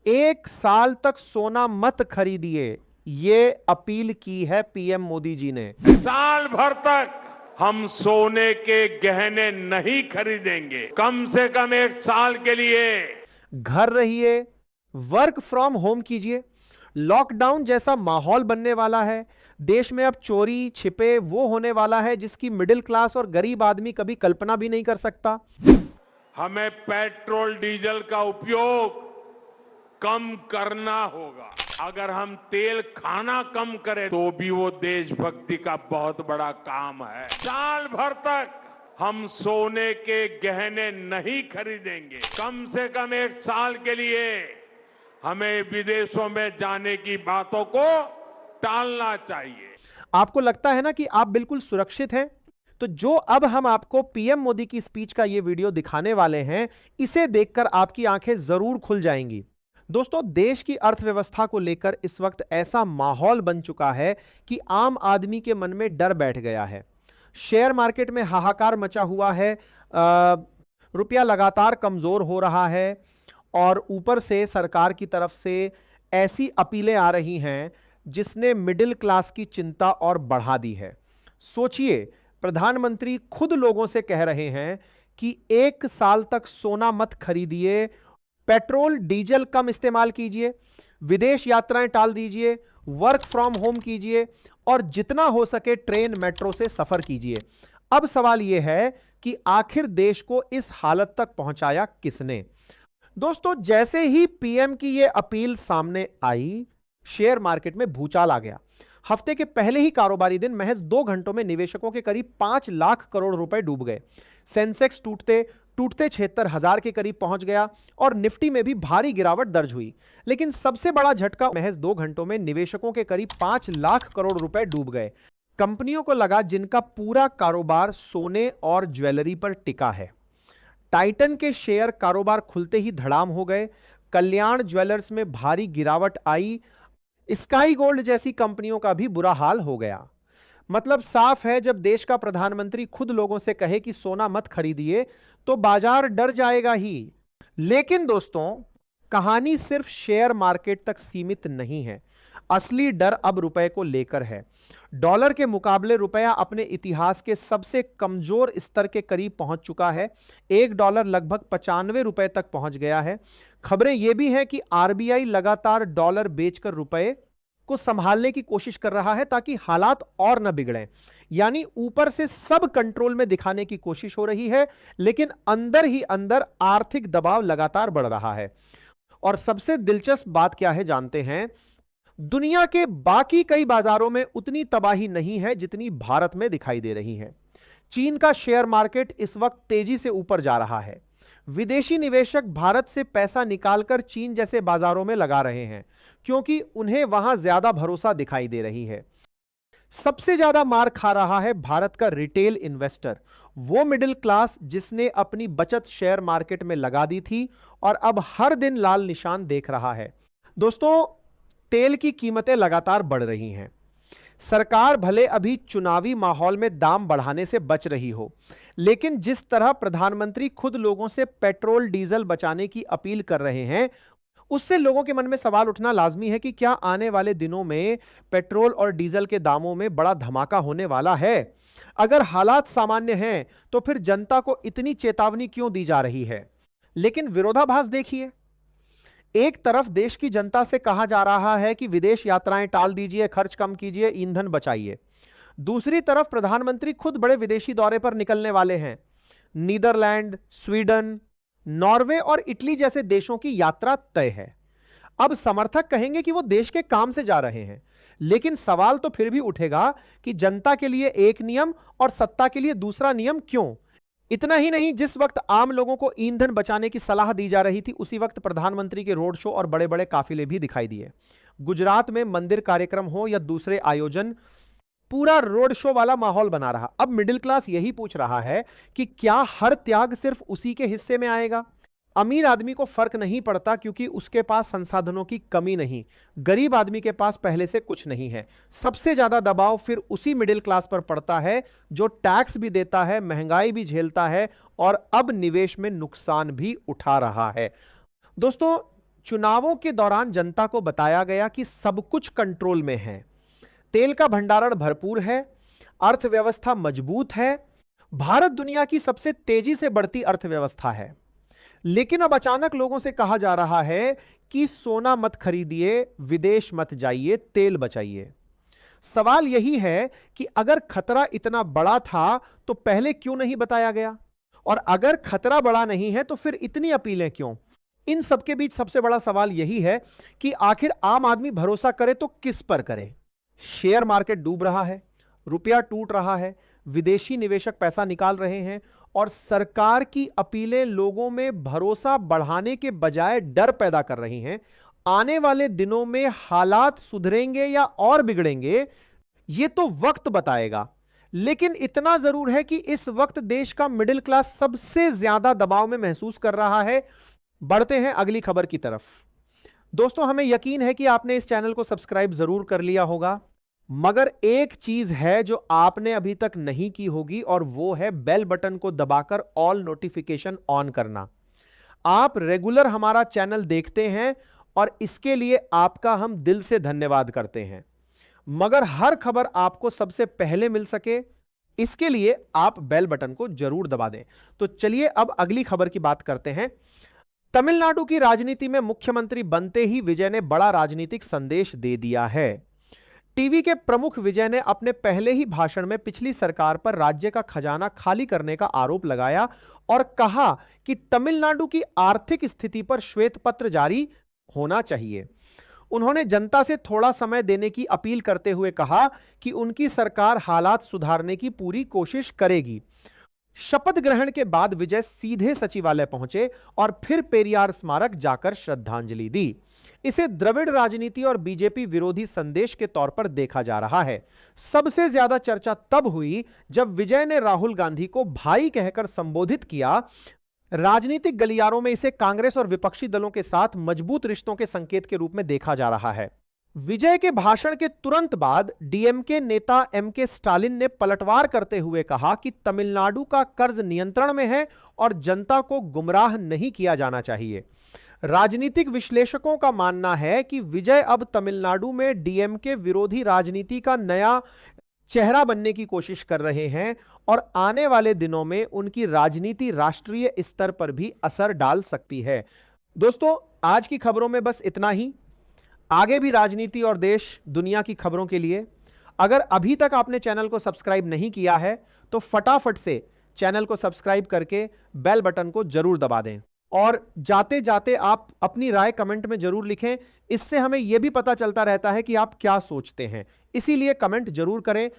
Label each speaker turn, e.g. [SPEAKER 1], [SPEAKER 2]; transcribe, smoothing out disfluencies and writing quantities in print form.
[SPEAKER 1] एक साल तक सोना मत खरीदिए, ये अपील की है पीएम मोदी जी ने।
[SPEAKER 2] साल भर तक हम सोने के गहने नहीं खरीदेंगे। कम से कम एक साल के लिए
[SPEAKER 1] घर रहिए, वर्क फ्रॉम होम कीजिए। लॉकडाउन जैसा माहौल बनने वाला है। देश में अब चोरी छिपे वो होने वाला है जिसकी मिडिल क्लास और गरीब आदमी कभी कल्पना भी नहीं कर सकता।
[SPEAKER 2] हमें पेट्रोल डीजल का उपयोग कम करना होगा। अगर हम तेल खाना कम करें तो भी वो देशभक्ति का बहुत बड़ा काम है। साल भर तक हम सोने के गहने नहीं खरीदेंगे। कम से कम एक साल के लिए हमें विदेशों में जाने की बातों को टालना चाहिए।
[SPEAKER 1] आपको लगता है ना कि आप बिल्कुल सुरक्षित हैं? तो जो अब हम आपको पीएम मोदी की स्पीच का ये वीडियो दिखाने वाले हैं, इसे देखकर आपकी आंखें जरूर खुल जाएंगी। दोस्तों, देश की अर्थव्यवस्था को लेकर इस वक्त ऐसा माहौल बन चुका है कि आम आदमी के मन में डर बैठ गया है। शेयर मार्केट में हाहाकार मचा हुआ है। रुपया लगातार कमजोर हो रहा है और ऊपर से सरकार की तरफ से ऐसी अपीलें आ रही हैं जिसने मिडिल क्लास की चिंता और बढ़ा दी है। सोचिए, प्रधानमंत्री खुद लोगों से कह रहे हैं कि एक साल तक सोना मत खरीदिए, पेट्रोल डीजल कम इस्तेमाल कीजिए, विदेश यात्राएं टाल दीजिए, वर्क फ्रॉम होम कीजिए और जितना हो सके ट्रेन मेट्रो से सफर कीजिए। अब सवाल यह है कि आखिर देश को इस हालत तक पहुंचाया किसने? दोस्तों, जैसे ही पीएम की यह अपील सामने आई, शेयर मार्केट में भूचाल आ गया। हफ्ते के पहले ही कारोबारी दिन महज 2 घंटों में निवेशकों के करीब 5 लाख करोड़ रुपए डूब गए। सेंसेक्स टूटते टूटते 76,000 के करीब पहुंच गया और निफ्टी में भी भारी गिरावट दर्ज हुई। लेकिन सबसे बड़ा झटका, महज 2 घंटों में निवेशकों के करीब 5 लाख करोड़ रुपए डूब गए। कंपनियों को लगा जिनका पूरा कारोबार सोने और ज्वेलरी पर टिका है। टाइटन के शेयर कारोबार खुलते ही धड़ाम हो गए। कल्याण ज्वेलर्स में भारी गिरावट आई। स्काई गोल्ड जैसी कंपनियों का भी बुरा हाल हो गया। मतलब साफ है, जब देश का प्रधानमंत्री खुद लोगों से कहे कि सोना मत खरीदिए तो बाजार डर जाएगा ही। लेकिन दोस्तों, कहानी सिर्फ शेयर मार्केट तक सीमित नहीं है। असली डर अब रुपए को लेकर है। डॉलर के मुकाबले रुपया अपने इतिहास के सबसे कमजोर स्तर के करीब पहुंच चुका है। एक डॉलर लगभग 95 रुपए तक पहुंच गया है। खबरें यह भी हैं कि आरबीआई लगातार डॉलर बेचकर रुपए को संभालने की कोशिश कर रहा है ताकि हालात और न बिगड़ें। यानी ऊपर से सब कंट्रोल में दिखाने की कोशिश हो रही है, लेकिन अंदर ही अंदर आर्थिक दबाव लगातार बढ़ रहा है। और सबसे दिलचस्प बात क्या है जानते हैं? दुनिया के बाकी कई बाजारों में उतनी तबाही नहीं है जितनी भारत में दिखाई दे रही है। चीन का शेयर मार्केट इस वक्त तेजी से ऊपर जा रहा है। विदेशी निवेशक भारत से पैसा निकालकर चीन जैसे बाजारों में लगा रहे हैं क्योंकि उन्हें वहां ज्यादा भरोसा दिखाई दे रही है। सबसे ज्यादा मार खा रहा है भारत का रिटेल इन्वेस्टर, वो मिडिल क्लास जिसने अपनी बचत शेयर मार्केट में लगा दी थी और अब हर दिन लाल निशान देख रहा है। दोस्तों, तेल की कीमतें लगातार बढ़ रही हैं। सरकार भले अभी चुनावी माहौल में दाम बढ़ाने से बच रही हो, लेकिन जिस तरह प्रधानमंत्री खुद लोगों से पेट्रोल डीजल बचाने की अपील कर रहे हैं, उससे लोगों के मन में सवाल उठना लाजमी है कि क्या आने वाले दिनों में पेट्रोल और डीजल के दामों में बड़ा धमाका होने वाला है। अगर हालात सामान्य हैं तो फिर जनता को इतनी चेतावनी क्यों दी जा रही है? लेकिन विरोधाभास देखिए। एक तरफ देश की जनता से कहा जा रहा है कि विदेश यात्राएं टाल दीजिए, खर्च कम कीजिए, ईंधन बचाइए। दूसरी तरफ प्रधानमंत्री खुद बड़े विदेशी दौरे पर निकलने वाले हैं। नीदरलैंड, स्वीडन, नॉर्वे और इटली जैसे देशों की यात्रा तय है। अब समर्थक कहेंगे कि वो देश के काम से जा रहे हैं, लेकिन सवाल तो फिर भी उठेगा कि जनता के लिए एक नियम और सत्ता के लिए दूसरा नियम क्यों? इतना ही नहीं, जिस वक्त आम लोगों को ईंधन बचाने की सलाह दी जा रही थी, उसी वक्त प्रधानमंत्री के रोड शो और बड़े बड़े काफिले भी दिखाई दिए। गुजरात में मंदिर कार्यक्रम हो या दूसरे आयोजन, पूरा रोड शो वाला माहौल बना रहा। अब मिडिल क्लास यही पूछ रहा है कि क्या हर त्याग सिर्फ उसी के हिस्से में आएगा? अमीर आदमी को फर्क नहीं पड़ता क्योंकि उसके पास संसाधनों की कमी नहीं। गरीब आदमी के पास पहले से कुछ नहीं है। सबसे ज्यादा दबाव फिर उसी मिडिल क्लास पर पड़ता है जो टैक्स भी देता है, महंगाई भी झेलता है और अब निवेश में नुकसान भी उठा रहा है। दोस्तों, चुनावों के दौरान जनता को बताया गया कि सब कुछ कंट्रोल में है, तेल का भंडारण भरपूर है, अर्थव्यवस्था मजबूत है, भारत दुनिया की सबसे तेजी से बढ़ती अर्थव्यवस्था है। लेकिन अब अचानक लोगों से कहा जा रहा है कि सोना मत खरीदिए, विदेश मत जाइए, तेल बचाइए। सवाल यही है कि अगर खतरा इतना बड़ा था तो पहले क्यों नहीं बताया गया, और अगर खतरा बड़ा नहीं है तो फिर इतनी अपीलें क्यों? इन सबके बीच सबसे बड़ा सवाल यही है कि आखिर आम आदमी भरोसा करे तो किस पर करे? शेयर मार्केट डूब रहा है, रुपया टूट रहा है, विदेशी निवेशक पैसा निकाल रहे हैं, और सरकार की अपीलें लोगों में भरोसा बढ़ाने के बजाय डर पैदा कर रही हैं। आने वाले दिनों में हालात सुधरेंगे या और बिगड़ेंगे, यह तो वक्त बताएगा। लेकिन इतना जरूर है कि इस वक्त देश का मिडिल क्लास सबसे ज्यादा दबाव में महसूस कर रहा है। बढ़ते हैं अगली खबर की तरफ। दोस्तों, हमें यकीन है कि आपने इस चैनल को सब्सक्राइब जरूर कर लिया होगा, मगर एक चीज है जो आपने अभी तक नहीं की होगी, और वो है बेल बटन को दबाकर ऑल नोटिफिकेशन ऑन करना। आप रेगुलर हमारा चैनल देखते हैं और इसके लिए आपका हम दिल से धन्यवाद करते हैं, मगर हर खबर आपको सबसे पहले मिल सके, इसके लिए आप बेल बटन को जरूर दबा दें। तो चलिए अब अगली खबर की बात करते हैं। तमिलनाडु की राजनीति में मुख्यमंत्री बनते ही विजय ने बड़ा राजनीतिक संदेश दे दिया है। टीवी के प्रमुख विजय ने अपने पहले ही भाषण में पिछली सरकार पर राज्य का खजाना खाली करने का आरोप लगाया और कहा कि तमिलनाडु की आर्थिक स्थिति पर श्वेत पत्र जारी होना चाहिए। उन्होंने जनता से थोड़ा समय देने की अपील करते हुए कहा कि उनकी सरकार हालात सुधारने की पूरी कोशिश करेगी। शपथ ग्रहण के बाद विजय सीधे सचिवालय पहुंचे और फिर पेरियार स्मारक जाकर श्रद्धांजलि दी। इसे द्रविड़ राजनीति और बीजेपी विरोधी संदेश के तौर पर देखा जा रहा है। सबसे ज्यादा चर्चा तब हुई जब विजय ने राहुल गांधी को भाई कहकर संबोधित किया। राजनीतिक गलियारों में इसे कांग्रेस और विपक्षी दलों के साथ मजबूत रिश्तों के संकेत के रूप में देखा जा रहा है। विजय के भाषण के तुरंत बाद डीएमके नेता एमके स्टालिन ने पलटवार करते हुए कहा कि तमिलनाडु का कर्ज नियंत्रण में है और जनता को गुमराह नहीं किया जाना चाहिए। राजनीतिक विश्लेषकों का मानना है कि विजय अब तमिलनाडु में डीएमके विरोधी राजनीति का नया चेहरा बनने की कोशिश कर रहे हैं और आने वाले दिनों में उनकी राजनीति राष्ट्रीय स्तर पर भी असर डाल सकती है। दोस्तों, आज की खबरों में बस इतना ही। आगे भी राजनीति और देश दुनिया की खबरों के लिए अगर अभी तक आपने चैनल को सब्सक्राइब नहीं किया है तो फटाफट से चैनल को सब्सक्राइब करके बेल बटन को जरूर दबा दें, और जाते जाते आप अपनी राय कमेंट में जरूर लिखें। इससे हमें यह भी पता चलता रहता है कि आप क्या सोचते हैं, इसीलिए कमेंट जरूर करें